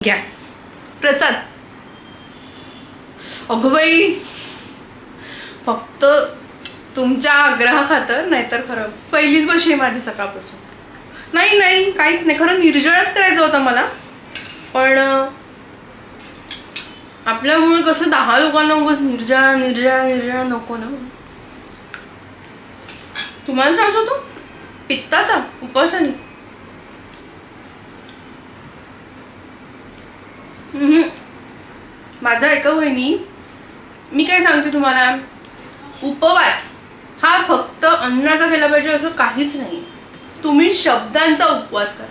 घ्या प्रसाद. अगं बाई, फक्त तुमच्या आग्रहाखातर, नाहीतर खरं पहिलीच बशी आहे माझी सकाळपासून. नाही नाही काहीच नाही, खरं निर्जळच करायचं होतं मला, पण आपल्यामुळे कसं 10 लोकांना उगाच निर्जळ निर्जळ निर्जळ नको ना. तुम्हाला त्रास होतो पित्ताचा उपासाने? माझा ऐका वहिनी, मी काय सांगते तुम्हाला, उपवास हा फक्त अन्नाचा केला पाहिजे असं काहीच नाही. तुम्ही शब्दांचा उपवास करा.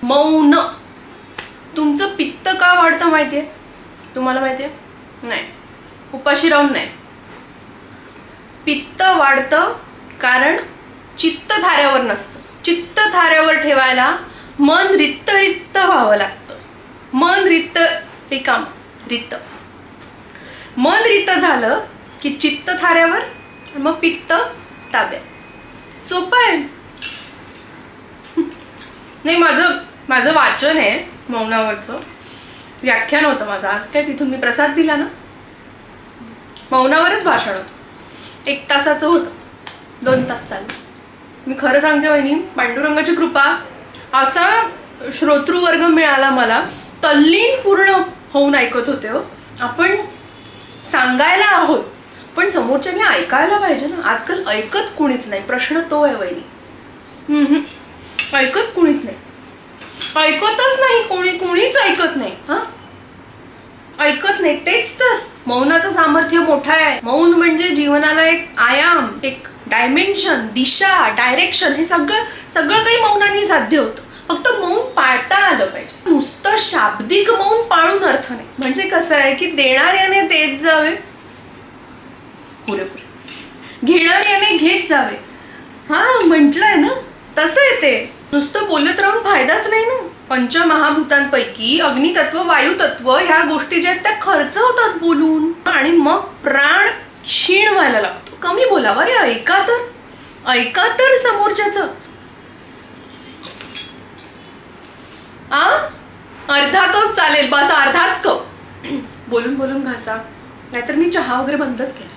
मौन. तुमचं पित्त का वाढतं माहितीये तुम्हाला? माहितीये? नाही, उपाशी राहून नाही. पित्त वाढतं कारण चित्त थाऱ्यावर नसतं. चित्त थाऱ्यावर ठेवायला मन रिक्त रिक्त व्हावं लागतं. मन रिक्त, रिकाम, रिक्त. मन रिक्त झालं की चित्त थाऱ्यावर, मग पित्त ताब्यात. सोपं आहे. नाही, माझं वाचन आहे मौनावरचं, व्याख्यान होतं माझं आज. काय तिथून मी प्रसाद दिला ना, मौनावरच भाषण होतं. 1 तासाचं होतं, 2 तास चाललं. मी खरं सांगते वहिनी, पांडुरंगाची कृपा, असा श्रोतृवर्ग मिळाला मला, तल्लीन पूर्ण होऊन ऐकत होते हो. आपण सांगायला आहोत पण समोरच्याने ऐकायला पाहिजे ना. आजकाल ऐकत कुणीच नाही, प्रश्न तो आहे वहिनी. ऐकत कुणीच नाही, ऐकतच नाही. कोणीच ऐकत नाही. ऐकत नाही. तेच तर मौनाचं सामर्थ्य मोठं आहे. मौन म्हणजे जीवनाला एक आयाम, एक डायमेन्शन, दिशा, डायरेक्शन, हे सगळं काही मौनाने साध्य होतं. फक्त मौन पाळता आलं पाहिजे. नुसतं शाब्दिक मौन पाळून अर्थ नाही. म्हणजे कसं आहे की देणाऱ्याने देत जावे पुरेपूर, घेणाऱ्याने घेत जावे. म्हटलंय ना, तसं आहे ते. नुसतं बोलत राहून फायदाच नाही ना. पंचमहाभूतांपैकी अग्नितत्व, वायुतत्व ह्या गोष्टी ज्या आहेत त्या खर्च होतात बोलून, आणि मग प्राण क्षीण व्हायला लागतो. कमी बोलावा रे, ऐका तर समोरच्याचं. अर्धा कप चालेल, बस अर्धाच कप. बोलून घासा, नाहीतर मी चहा वगैरे बंदच केला.